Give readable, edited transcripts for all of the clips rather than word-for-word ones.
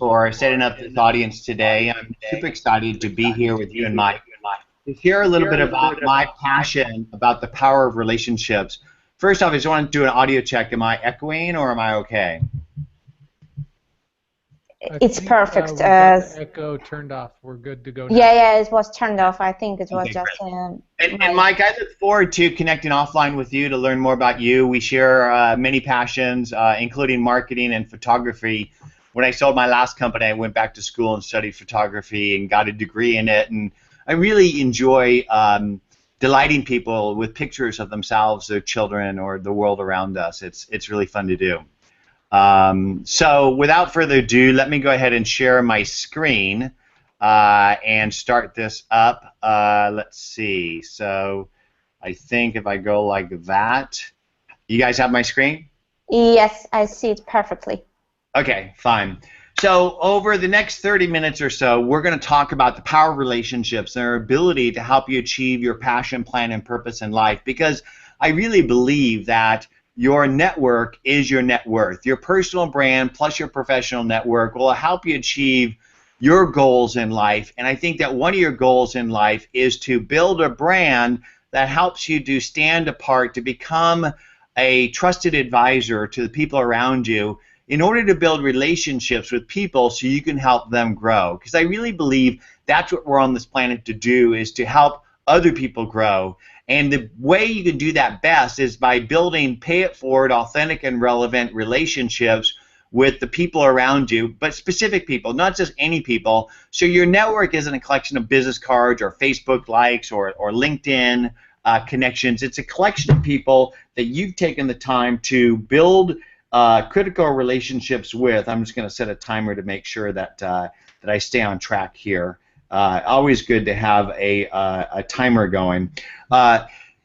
for setting up this audience today. I'm super excited to be here with you and Mike to share a little bit about my passion about the power of relationships. First off, I just want to do an audio check. Am I echoing or am I okay? It's perfect. We got the echo turned off. We're good to go now. Yeah, it was turned off. I think it was Okay, just. And Mike, I look forward to connecting offline with you to learn more about you. We share many passions, including marketing and photography. When I sold my last company, I went back to school and studied photography and got a degree in it. And I really enjoy delighting people with pictures of themselves, their children, or the world around us. It's really fun to do. So without further ado, let me go ahead and share my screen and start this up. Let's see. So I think if I go like that, you guys have my screen? Yes, I see it perfectly. Okay, fine. So over the next 30 minutes or so, we're going to talk about the power of relationships and their ability to help you achieve your passion, plan, and purpose in life, because I really believe that your network is your net worth. Your personal brand plus your professional network will help you achieve your goals in life. And I think that one of your goals in life is to build a brand that helps you to stand apart, to become a trusted advisor to the people around you in order to build relationships with people so you can help them grow. Because I really believe that's what we're on this planet to do, is to help other people grow. And the way you can do that best is by building pay-it-forward, authentic, and relevant relationships with the people around you, but specific people, not just any people. So your network isn't a collection of business cards or Facebook likes or LinkedIn connections. It's a collection of people that you've taken the time to build critical relationships with. I'm just going to set a timer to make sure that that I stay on track here. Always good to have a timer going.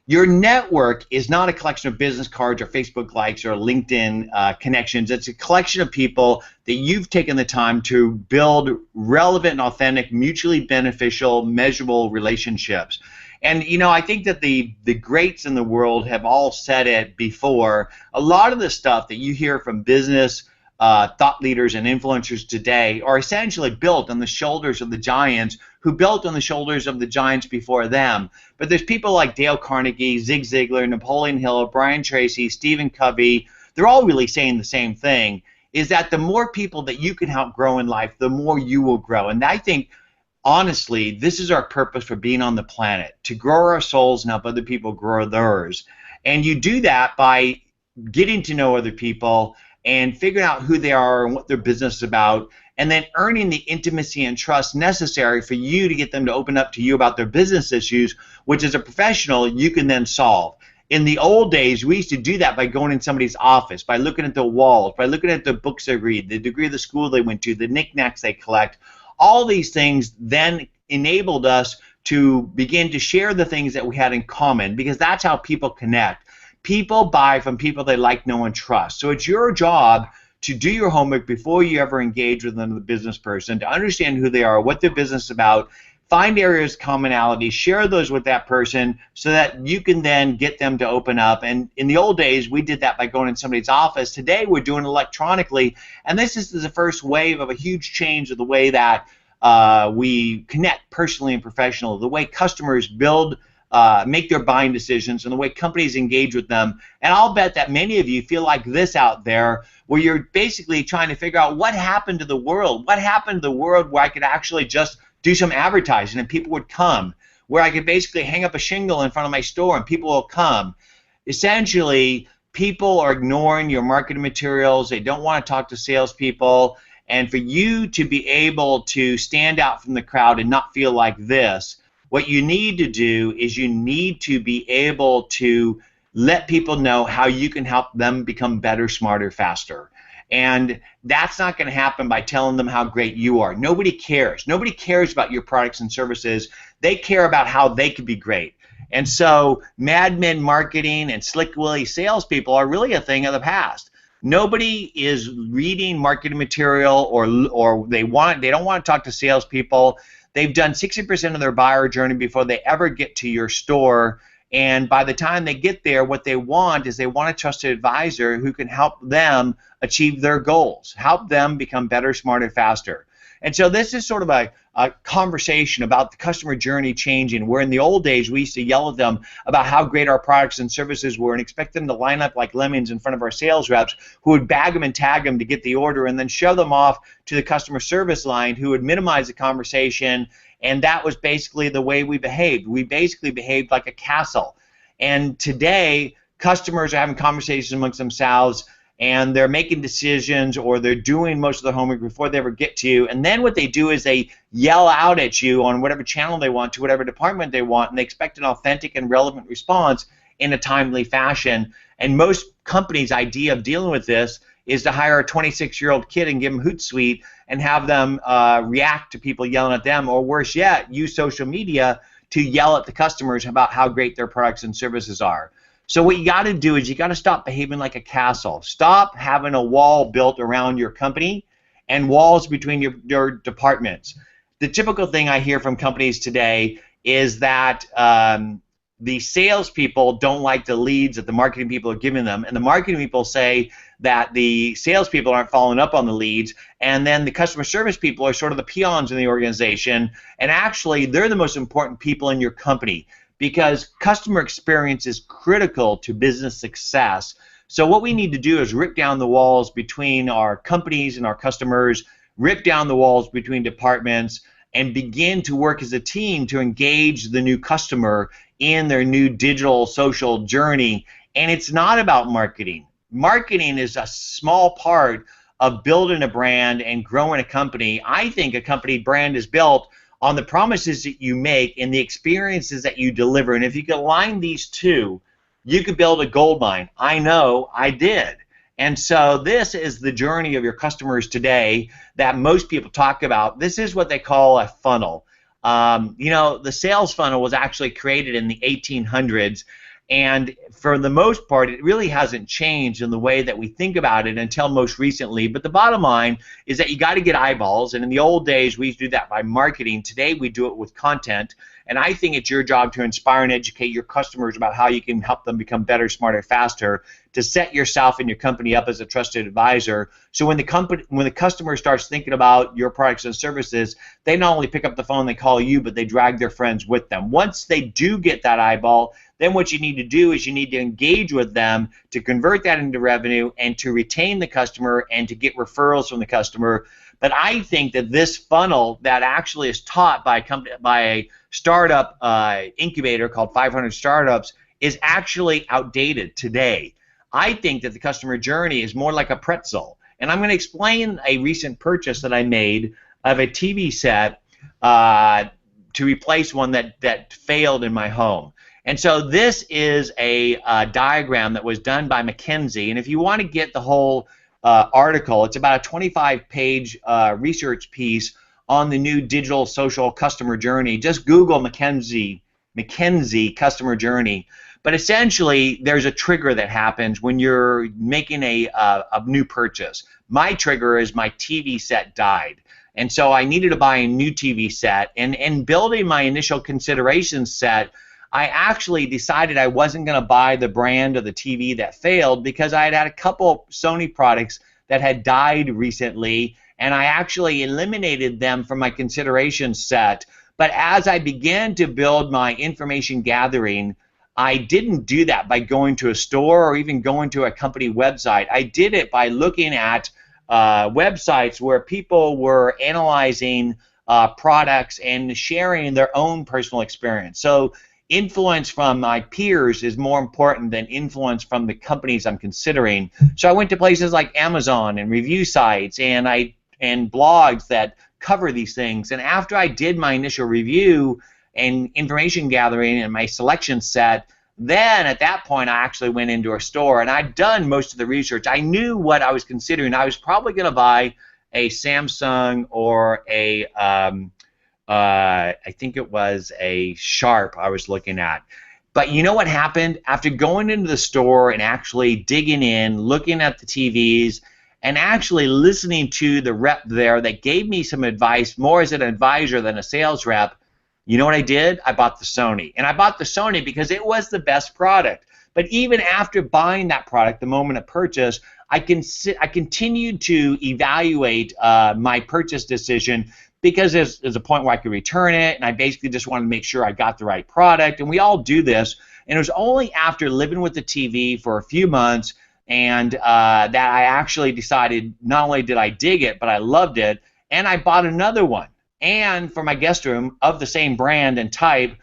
Your network is not a collection of business cards or Facebook likes or LinkedIn connections. It's a collection of people that you've taken the time to build relevant and authentic, mutually beneficial, measurable relationships. And, you know, I think that the greats in the world have all said it before. A lot of the stuff that you hear from business thought leaders and influencers today are essentially built on the shoulders of the giants who built on the shoulders of the giants before them. But there's people like Dale Carnegie, Zig Ziglar, Napoleon Hill, Brian Tracy, Stephen Covey. They're all really saying the same thing, is that the more people that you can help grow in life, the more you will grow. And I think, honestly, this is our purpose for being on the planet, to grow our souls and help other people grow theirs. And you do that by getting to know other people and figuring out who they are and what their business is about, and then earning the intimacy and trust necessary for you to get them to open up to you about their business issues, which as a professional you can then solve. In the old days, we used to do that by going in somebody's office, by looking at the walls, by looking at the books they read, the degree of the school they went to, the knickknacks they collect. All these things then enabled us to begin to share the things that we had in common, because that's how people connect. People buy from people they like, know, and trust. So it's your job to do your homework before you ever engage with another business person, to understand who they are, what their business is about, find areas of commonality, share those with that person so that you can then get them to open up. And in the old days, we did that by going in somebody's office. Today, we're doing it electronically. And this is the first wave of a huge change of the way that we connect personally and professionally, the way customers build make their buying decisions, and the way companies engage with them. And I'll bet that many of you feel like this out there, where you're basically trying to figure out what happened to the world. What happened to the world where I could actually just do some advertising and people would come, where I could basically hang up a shingle in front of my store and people will come. Essentially, people are ignoring your marketing materials. They don't want to talk to salespeople. And for you to be able to stand out from the crowd and not feel like this, what you need to do is you need to be able to let people know how you can help them become better, smarter, faster. And that's not going to happen by telling them how great you are. Nobody cares. Nobody cares about your products and services. They care about how they could be great. And so Mad Men marketing and Slick Willy salespeople are really a thing of the past. Nobody is reading marketing material, or they don't want to talk to salespeople. They've done 60% of their buyer journey before they ever get to your store, And by the time they get there, what they want is they want a trusted advisor who can help them achieve their goals, help them become better, smarter, faster. And so this is sort of a conversation about the customer journey changing, where in the old days we used to yell at them about how great our products and services were and expect them to line up like lemmings in front of our sales reps who would bag them and tag them to get the order and then show them off to the customer service line who would minimize the conversation. And that was basically the way we behaved. We basically behaved like a castle. And today, customers are having conversations amongst themselves, and they're making decisions, or they're doing most of the homework before they ever get to you. And then what they do is they yell out at you on whatever channel they want, to whatever department they want, and they expect an authentic and relevant response in a timely fashion. And most companies' idea of dealing with this is to hire a 26-year-old kid and give them Hootsuite and have them react to people yelling at them, or worse yet, use social media to yell at the customers about how great their products and services are. So what you got to do is you got to stop behaving like a castle. Stop having a wall built around your company and walls between your departments. The typical thing I hear from companies today is that the salespeople don't like the leads that the marketing people are giving them, and the marketing people say that the salespeople aren't following up on the leads, and then the customer service people are sort of the peons in the organization, and actually they're the most important people in your company, because customer experience is critical to business success. So what we need to do is rip down the walls between our companies and our customers, rip down the walls between departments, and begin to work as a team to engage the new customer in their new digital social journey. And it's not about marketing. Marketing is a small part of building a brand and growing a company. I think a company brand is built on the promises that you make and the experiences that you deliver. And if you can align these two, you could build a gold mine. I know I did. And so this is the journey of your customers today that most people talk about. This is what they call a funnel. You know, the sales funnel was actually created in the 1800s, and for the most part, it really hasn't changed in the way that we think about it until most recently. But the bottom line is that you got to get eyeballs, and in the old days, we used to do that by marketing. Today, we do it with content, and I think it's your job to inspire and educate your customers about how you can help them become better, smarter, faster, to set yourself and your company up as a trusted advisor. So when the customer starts thinking about your products and services, they not only pick up the phone, they call you, but they drag their friends with them. Once they do get that eyeball, then what you need to do is you need to engage with them to convert that into revenue and to retain the customer and to get referrals from the customer. But I think that this funnel that actually is taught by a startup incubator called 500 Startups is actually outdated today. I think that the customer journey is more like a pretzel. And I'm going to explain a recent purchase that I made of a TV set to replace one that failed in my home. And so this is a diagram that was done by McKinsey. And if you want to get the whole article, it's about a 25-page research piece on the new digital social customer journey. Just Google McKinsey customer journey. But essentially, there's a trigger that happens when you're making a new purchase. My trigger is my TV set died. And so I needed to buy a new TV set. And in building my initial consideration set, I actually decided I wasn't going to buy the brand of the TV that failed because I had had a couple Sony products that had died recently, and I actually eliminated them from my consideration set. But as I began to build my information gathering, I didn't do that by going to a store or even going to a company website. I did it by looking at websites where people were analyzing products and sharing their own personal experience. So influence from my peers is more important than influence from the companies I'm considering. So I went to places like Amazon and review sites and blogs that cover these things. And after I did my initial review and information gathering and my selection set, then at that point I actually went into a store, and I'd done most of the research. I knew what I was considering. I was probably going to buy a Samsung or a I think it was a Sharp I was looking at. But you know what happened? After going into the store and actually digging in, looking at the TVs, and actually listening to the rep there that gave me some advice, more as an advisor than a sales rep, You know what I did? I bought the Sony. And I bought the Sony because it was the best product. But even after buying that product, the moment of purchase, I continued to evaluate my purchase decision because there's a point where I could return it, and I basically just wanted to make sure I got the right product. And we all do this. And it was only after living with the TV for a few months and that I actually decided not only did I dig it, but I loved it, and I bought another one, and for my guest room of the same brand and type.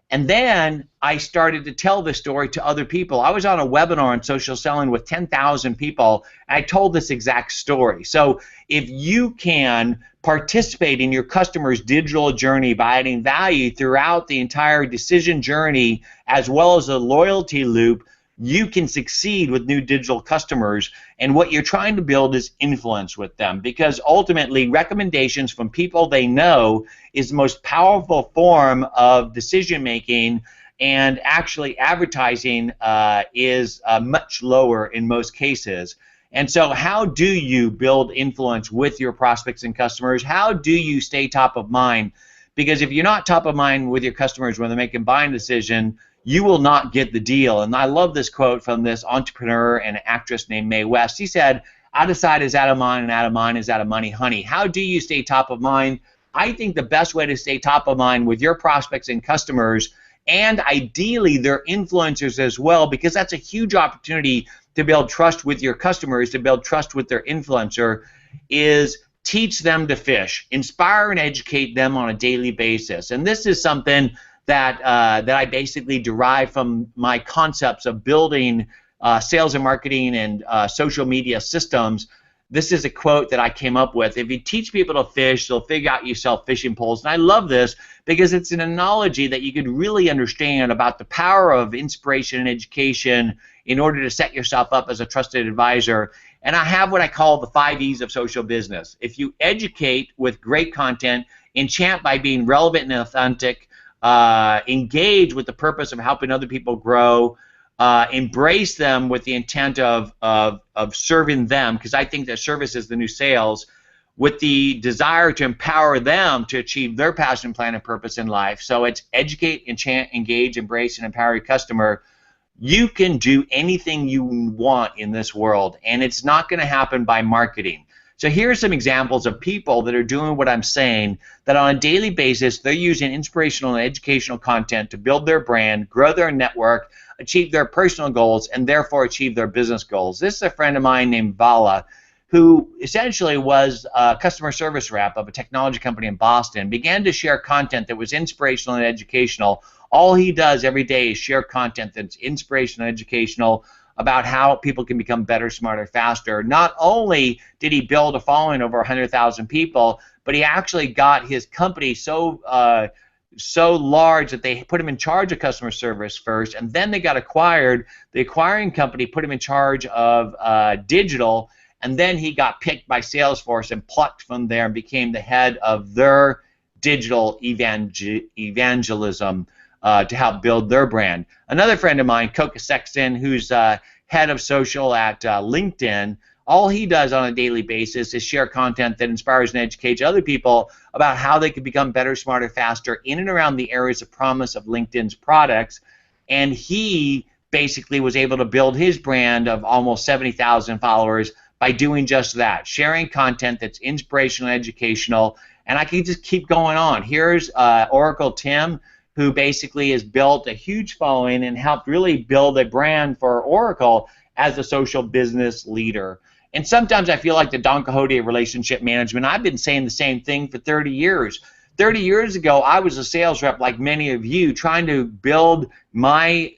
And then I started to tell this story to other people. I was on a webinar on social selling with 10,000 people, and I told this exact story. So if you can participate in your customer's digital journey by adding value throughout the entire decision journey as well as a loyalty loop, you can succeed with new digital customers. And what you're trying to build is influence with them, because ultimately recommendations from people they know is the most powerful form of decision making, and actually advertising is much lower in most cases. And so how do you build influence with your prospects and customers? How do you stay top of mind? Because if you're not top of mind with your customers when they're making a buying decision, you will not get the deal. And I love this quote from this entrepreneur and actress named Mae West. She said, "Out of sight is out of mind, and out of mind is out of money, honey." How do you stay top of mind? I think the best way to stay top of mind with your prospects and customers, and ideally their influencers as well, because that's a huge opportunity to build trust with your customers, to build trust with their influencer, is teach them to fish, inspire and educate them on a daily basis. And this is something that I basically derive from my concepts of building sales and marketing and social media systems. This is a quote that I came up with. If you teach people to fish, they'll figure out you sell fishing poles. And I love this because it's an analogy that you could really understand about the power of inspiration and education in order to set yourself up as a trusted advisor. And I have what I call the 5 E's of social business. If you educate with great content, enchant by being relevant and authentic, engage with the purpose of helping other people grow, embrace them with the intent of serving them, because I think that service is the new sales, with the desire to empower them to achieve their passion, plan, and purpose in life. So it's educate, enchant, engage, embrace, and empower your customer. You can do anything you want in this world, and it's not going to happen by marketing. So here are some examples of people that are doing what I'm saying, that on a daily basis they're using inspirational and educational content to build their brand, grow their network, achieve their personal goals, and therefore achieve their business goals. This is a friend of mine named Vala, who essentially was a customer service rep of a technology company in Boston, began to share content that was inspirational and educational. All he does every day is share content that's inspirational and educational about how people can become better, smarter, faster. Not only did he build a following over 100,000 people, but he actually got his company so large that they put him in charge of customer service first, and then they got acquired. The acquiring company put him in charge of digital, and then he got picked by Salesforce and plucked from there and became the head of their digital evangelism to help build their brand. Another friend of mine, Coca Sexton, who's head of social at LinkedIn, all he does on a daily basis is share content that inspires and educates other people about how they can become better, smarter, faster in and around the areas of promise of LinkedIn's products. And he basically was able to build his brand of almost 70,000 followers by doing just that, sharing content that's inspirational and educational. And I can just keep going on. Here's Oracle Tim, who basically has built a huge following and helped really build a brand for Oracle as a social business leader. And sometimes I feel like the Don Quixote of relationship management. I've been saying the same thing for 30 years. 30 years ago, I was a sales rep like many of you, trying to build my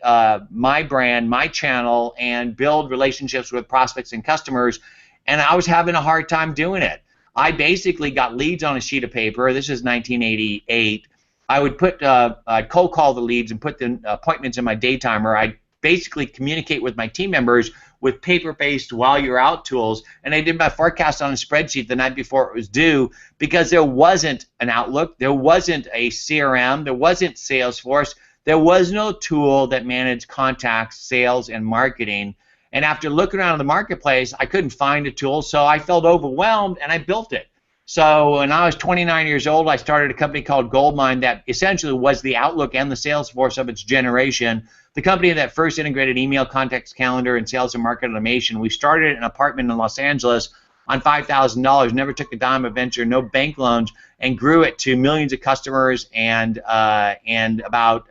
brand, my channel, and build relationships with prospects and customers, and I was having a hard time doing it. I basically got leads on a sheet of paper. This is 1988. I would I'd cold call the leads and put the appointments in my day timer. I'd basically communicate with my team members with paper-based while you're out tools, and I did my forecast on a spreadsheet the night before it was due, because there wasn't an Outlook, there wasn't a CRM, there wasn't Salesforce, there was no tool that managed contacts, sales, and marketing. And after looking around the marketplace, I couldn't find a tool, so I felt overwhelmed and I built it. So when I was 29 years old, I started a company called Goldmine that essentially was the Outlook and the Salesforce of its generation. The company that first integrated email, contacts, calendar, and sales and market automation. We started an apartment in Los Angeles on $5,000, never took a dime of venture, no bank loans, and grew it to millions of customers and about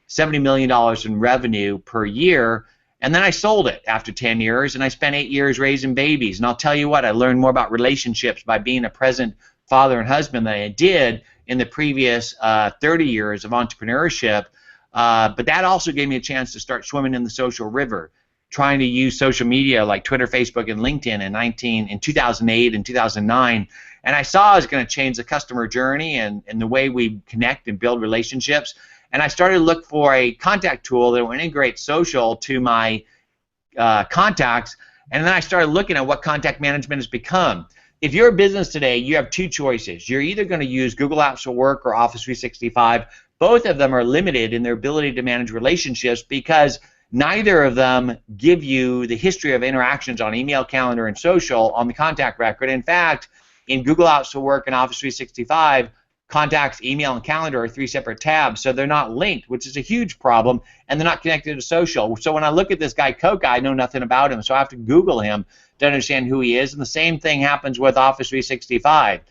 $70 million in revenue per year. And then I sold it after 10 years, and I spent 8 years raising babies. And I'll tell you what, I learned more about relationships by being a present father and husband than I did in the previous 30 years of entrepreneurship. But that also gave me a chance to start swimming in the social river, trying to use social media like Twitter, Facebook, and LinkedIn in 2008 and 2009. And I saw I was going to change the customer journey and the way we connect and build relationships. And I started to look for a contact tool that would integrate social to my contacts. And then I started looking at what contact management has become. If you're a business today, you have two choices. You're either going to use Google Apps for Work or Office 365. Both of them are limited in their ability to manage relationships because neither of them give you the history of interactions on email, calendar, and social on the contact record. In fact, in Google Apps for Work and Office 365, contacts, email, and calendar are 3 separate tabs, so they're not linked, which is a huge problem, and they're not connected to social. So when I look at this guy, Coca, I know nothing about him, so I have to Google him to understand who he is, and the same thing happens with Office 365.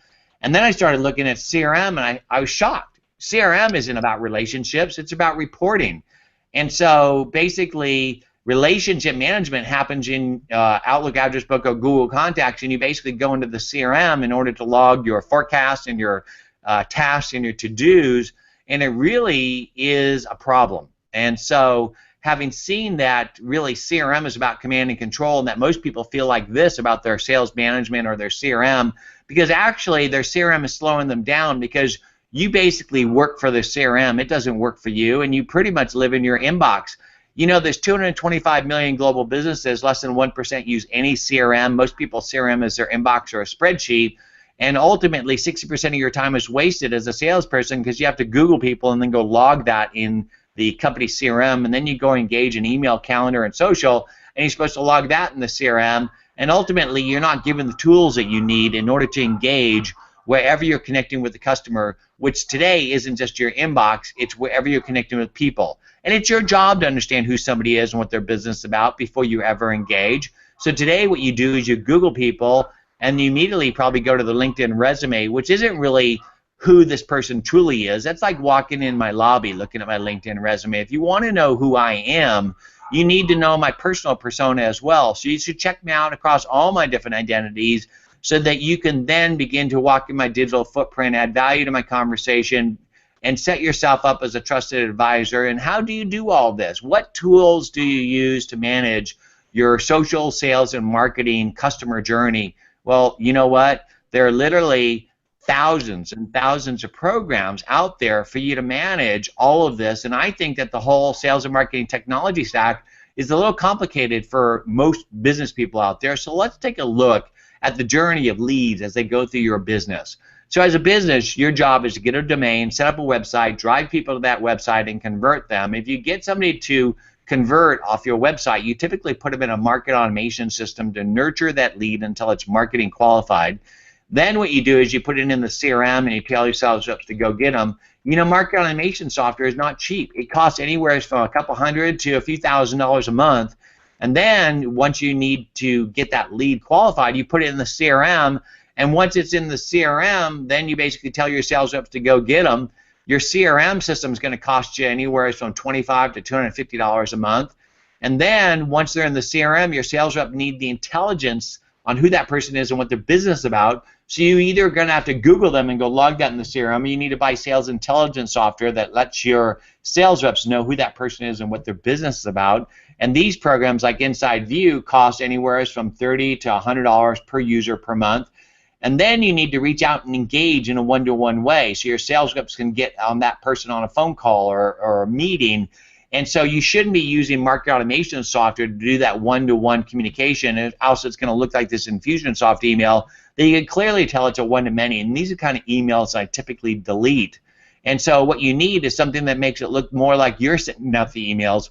And then I started looking at CRM, and I was shocked. CRM isn't about relationships, it's about reporting. And so basically, relationship management happens in Outlook, Address Book, or Google Contacts, and you basically go into the CRM in order to log your forecast and your tasks and your to-dos, and it really is a problem. And so having seen that really CRM is about command and control, and that most people feel like this about their sales management or their CRM, because actually their CRM is slowing them down because you basically work for the CRM. It doesn't work for you, and you pretty much live in your inbox. You know, there's 225 million global businesses. Less than 1% use any CRM. Most people's CRM is their inbox or a spreadsheet. And ultimately, 60% of your time is wasted as a salesperson because you have to Google people and then go log that in the company CRM, and then you go engage in email, calendar, and social, and you're supposed to log that in the CRM, and ultimately you're not given the tools that you need in order to engage wherever you're connecting with the customer, which today isn't just your inbox, it's wherever you're connecting with people. And it's your job to understand who somebody is and what their business is about before you ever engage. So today what you do is you Google people, and you immediately probably go to the LinkedIn resume, which isn't really who this person truly is. That's like walking in my lobby looking at my LinkedIn resume. If you want to know who I am, you need to know my personal persona as well. So you should check me out across all my different identities so that you can then begin to walk in my digital footprint, add value to my conversation, and set yourself up as a trusted advisor. And how do you do all this? What tools do you use to manage your social, sales, and marketing customer journey? Well, you know what? There are literally thousands and thousands of programs out there for you to manage all of this, and I think that the whole sales and marketing technology stack is a little complicated for most business people out there. So let's take a look at the journey of leads as they go through your business. So as a business, your job is to get a domain, set up a website, drive people to that website, and convert them. If you get somebody to convert off your website, you typically put them in a market automation system to nurture that lead until it's marketing qualified. Then what you do is you put it in the CRM and you tell your sales reps to go get them. You know, market automation software is not cheap. It costs anywhere from a couple $100 to a few $1,000s a month. And then once you need to get that lead qualified, you put it in the CRM. And once it's in the CRM, then you basically tell your sales reps to go get them. Your CRM system is going to cost you anywhere from $25 to $250 a month. And then once they're in the CRM, your sales rep need the intelligence on who that person is and what their business is about. So you either going to have to Google them and go log that in the CRM, or you need to buy sales intelligence software that lets your sales reps know who that person is and what their business is about. And these programs like Inside View cost anywhere from $30 to $100 per user per month. And then you need to reach out and engage in a one-to-one way so your sales reps can get on that person on a phone call or a meeting. And so you shouldn't be using market automation software to do that one-to-one communication. Else it's going to look like this Infusionsoft email that you can clearly tell it's a one-to-many. And these are kind of emails I typically delete. And so what you need is something that makes it look more like you're sending out the emails,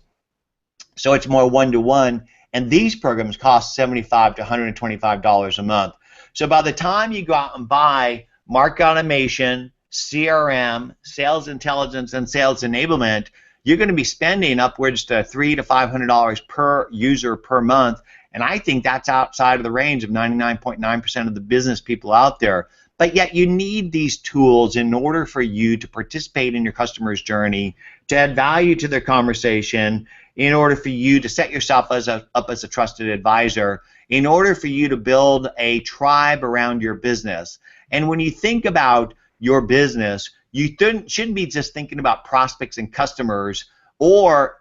so it's more one-to-one. And these programs cost $75 to $125 a month. So by the time you go out and buy market automation, CRM, sales intelligence, and sales enablement, you're going to be spending upwards to $300 to $500 per user per month. And I think that's outside of the range of 99.9% of the business people out there. But yet you need these tools in order for you to participate in your customer's journey, to add value to their conversation, in order for you to set yourself up as a trusted advisor, in order for you to build a tribe around your business. And when you think about your business, you shouldn't be just thinking about prospects and customers or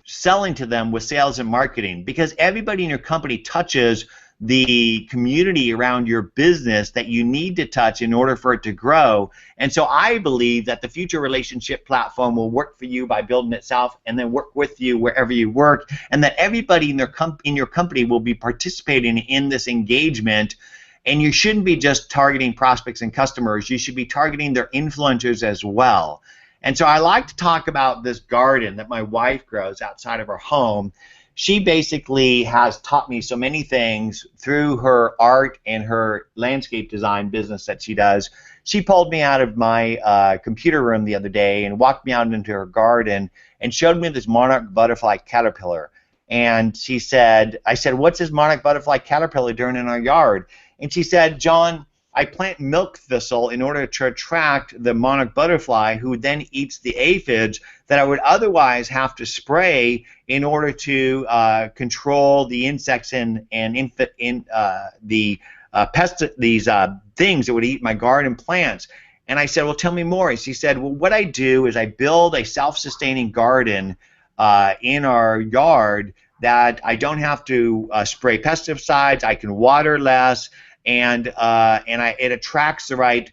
selling to them with sales and marketing, because everybody in your company touches the community around your business that you need to touch in order for it to grow. And so I believe that the future relationship platform will work for you by building itself and then work with you wherever you work, and that everybody in your company will be participating in this engagement. And you shouldn't be just targeting prospects and customers. You should be targeting their influencers as well. And so I like to talk about this garden that my wife grows outside of her home. She basically has taught me so many things through her art and her landscape design business that she does. She pulled me out of my computer room the other day and walked me out into her garden and showed me this monarch butterfly caterpillar. And I said, what's this monarch butterfly caterpillar doing in our yard? And she said, John, I plant milk thistle in order to attract the monarch butterfly, who then eats the aphids that I would otherwise have to spray in order to control the insects and the pests, these things that would eat my garden plants. And I said, well, tell me more. And she said, well, what I do is I build a self-sustaining garden in our yard that I don't have to spray pesticides. I can water less, and it attracts the right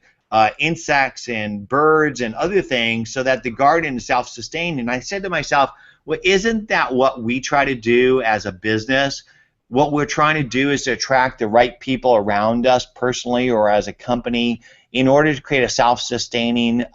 insects and birds and other things so that the garden is self-sustained. And I said to myself, well, isn't that what we try to do as a business? What we're trying to do is to attract the right people around us personally or as a company in order to create a self-sustaining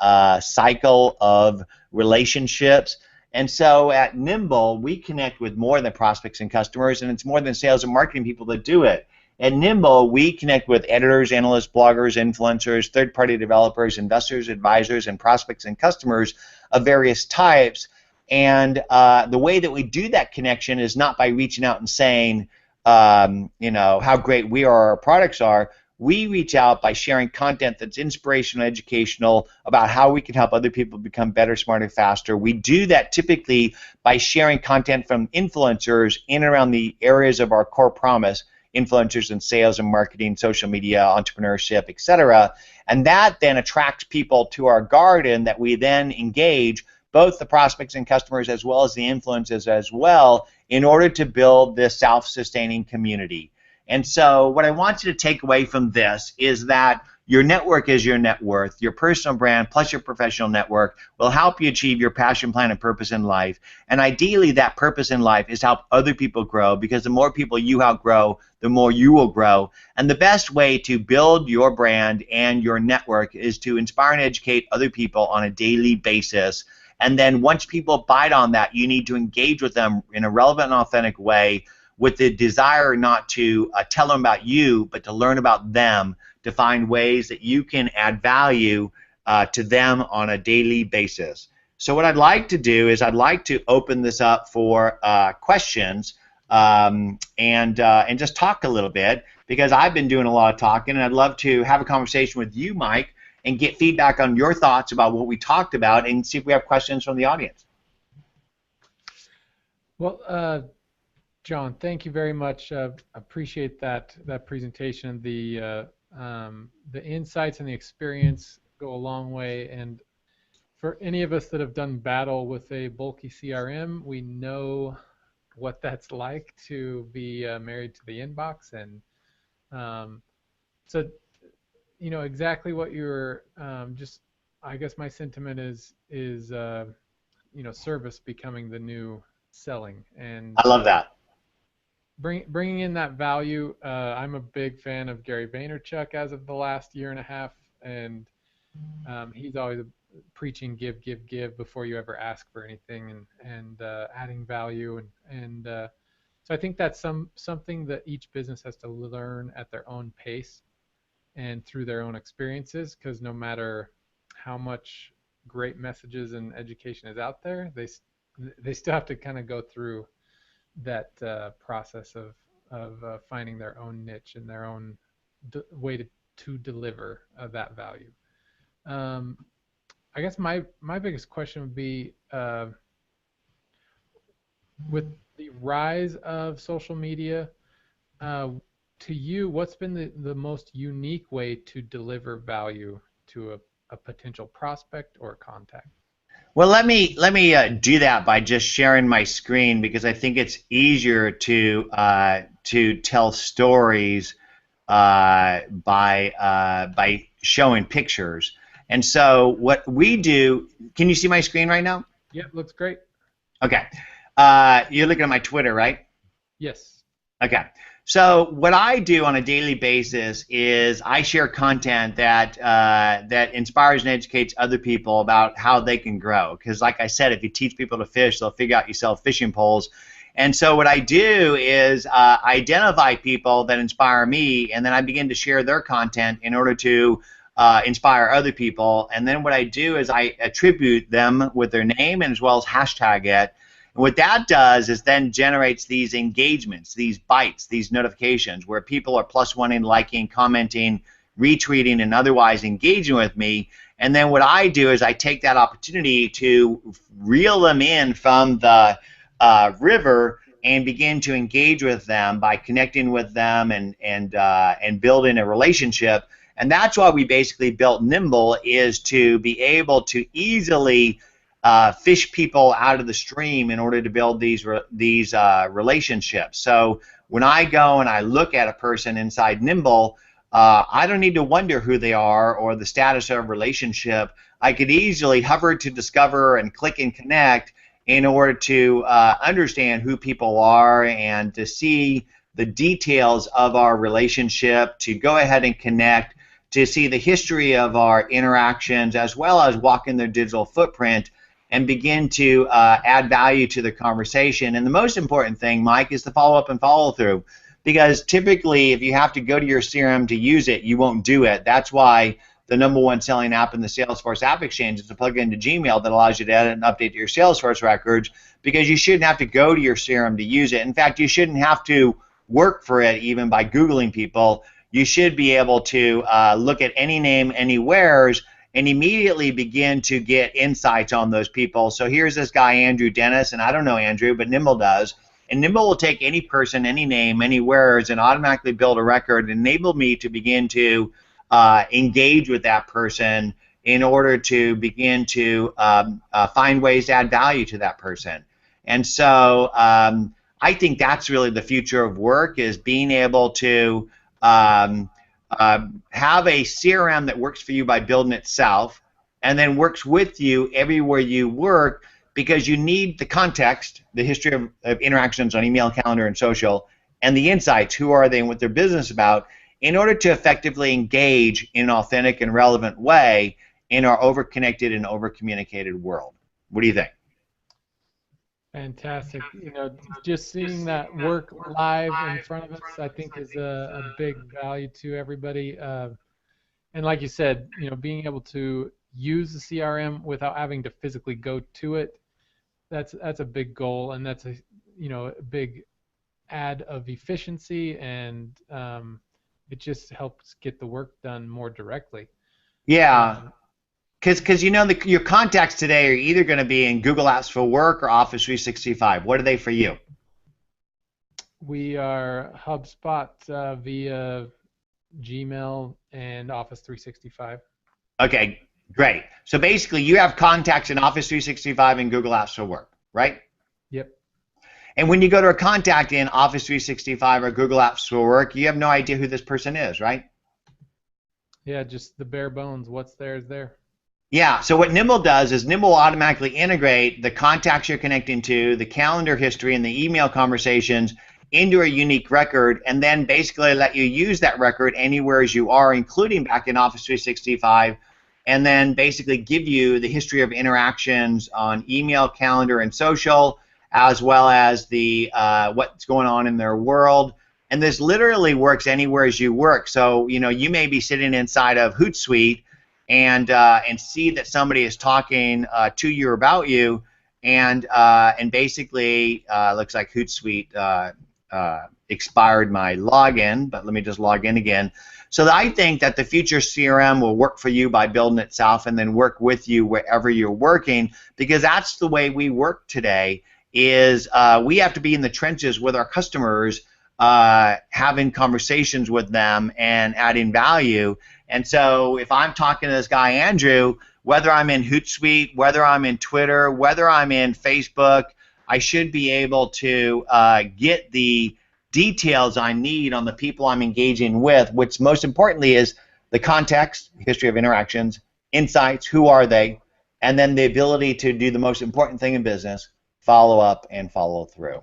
cycle of relationships. And so at Nimble, we connect with more than prospects and customers, and it's more than sales and marketing people that do it. At Nimble, we connect with editors, analysts, bloggers, influencers, third-party developers, investors, advisors, and prospects and customers of various types. And the way that we do that connection is not by reaching out and saying, how great we are, our products are. We reach out by sharing content that's inspirational, educational, about how we can help other people become better, smarter, faster. We do that typically by sharing content from influencers in and around the areas of our core promise, influencers in sales and marketing, social media, entrepreneurship, etc. And that then attracts people to our garden that we then engage, both the prospects and customers as well as the influencers as well, in order to build this self-sustaining community. And so what I want you to take away from this is that your network is your net worth. Your personal brand plus your professional network will help you achieve your passion, plan, and purpose in life. And ideally, that purpose in life is to help other people grow, because the more people you outgrow, the more you will grow. And the best way to build your brand and your network is to inspire and educate other people on a daily basis. And then once people bite on that, you need to engage with them in a relevant and authentic way, with the desire not to tell them about you, but to learn about them, to find ways that you can add value to them on a daily basis. So what I'd like to do is I'd like to open this up for questions and just talk a little bit, because I've been doing a lot of talking, and I'd love to have a conversation with you, Mike, and get feedback on your thoughts about what we talked about, and see if we have questions from the audience. Well, John, thank you very much. Appreciate that presentation. The insights and the experience go a long way. And for any of us that have done battle with a bulky CRM, we know what that's like to be married to the inbox. And so, exactly what you're I guess my sentiment is service becoming the new selling. And I love that. Bringing in that value. I'm a big fan of Gary Vaynerchuk as of the last year and a half, and he's always preaching give, give, give before you ever ask for anything, and adding value, and so I think that's something that each business has to learn at their own pace. and through their own experiences, because no matter how much great messages and education is out there, they still have to kind of go through that process of finding their own niche and their own way to deliver that value. I guess my biggest question would be, with the rise of social media, to you, what's been the most unique way to deliver value to a potential prospect or contact? Well, let me do that by just sharing my screen, because I think it's easier to tell stories by showing pictures. And so what we do, can you see my screen right now? Yep, looks great. Okay. You're looking at my Twitter, right? Yes. Okay. So what I do on a daily basis is I share content that inspires and educates other people about how they can grow. Because like I said, if you teach people to fish, they'll figure out you sell fishing poles. And so what I do is identify people that inspire me, and then I begin to share their content in order to inspire other people. And then what I do is I attribute them with their name and as well as hashtag it. And what that does is then generates these engagements, these bites, these notifications where people are +1ing, liking, commenting, retweeting, and otherwise engaging with me. And then what I do is I take that opportunity to reel them in from the river and begin to engage with them by connecting with them and building a relationship. And that's why we basically built Nimble, is to be able to easily fish people out of the stream in order to build these relationships. So when I go and I look at a person inside Nimble, I don't need to wonder who they are or the status of a relationship. I could easily hover to discover and click and connect in order to understand who people are and to see the details of our relationship, to go ahead and connect, to see the history of our interactions, as well as walk in their digital footprint and begin to add value to the conversation. And the most important thing, Mike, is the follow-up and follow-through. Because typically, if you have to go to your CRM to use it, you won't do it. That's why the #1 selling app in the Salesforce App Exchange is a plugin into Gmail that allows you to edit and update your Salesforce records, because you shouldn't have to go to your CRM to use it. In fact, you shouldn't have to work for it even by Googling people. You should be able to look at any name, anywheres, and immediately begin to get insights on those people. So here's this guy, Andrew Dennis, and I don't know Andrew, but Nimble does. And Nimble will take any person, any name, anywheres, and automatically build a record and enable me to begin to engage with that person in order to begin to find ways to add value to that person. And so I think that's really the future of work, is being able to have a CRM that works for you by building itself and then works with you everywhere you work, because you need the context, the history of interactions on email, calendar, and social, and the insights, who are they and what their business about, in order to effectively engage in an authentic and relevant way in our over-connected and over-communicated world. What do you think? Fantastic. You know, just seeing that work live in front of us, I think, is a big value to everybody. And like you said, you know, being able to use the CRM without having to physically go to it, that's a big goal, and that's a big add of efficiency, and it just helps get the work done more directly. Yeah. Because you know, your contacts today are either going to be in Google Apps for Work or Office 365. What are they for you? We are HubSpot via Gmail and Office 365. Okay, great. So basically, you have contacts in Office 365 and Google Apps for Work, right? Yep. And when you go to a contact in Office 365 or Google Apps for Work, you have no idea who this person is, right? Yeah, just the bare bones. What's there is there. Yeah, so what Nimble does is Nimble will automatically integrate the contacts you're connecting to, the calendar history, and the email conversations into a unique record, and then basically let you use that record anywhere as you are, including back in Office 365, and then basically give you the history of interactions on email, calendar, and social, as well as the what's going on in their world, And this literally works anywhere as you work. So, you may be sitting inside of Hootsuite and see that somebody is talking to you about you, and basically looks like Hootsuite expired my login, but let me just log in again. So I think that the future CRM will work for you by building itself and then work with you wherever you're working, because that's the way we work today. Is we have to be in the trenches with our customers, having conversations with them and adding value. And so if I'm talking to this guy Andrew, whether I'm in Hootsuite, whether I'm in Twitter, whether I'm in Facebook, I should be able to get the details I need on the people I'm engaging with, which most importantly is the context, history of interactions, insights, who are they, and then the ability to do the most important thing in business, follow up and follow through.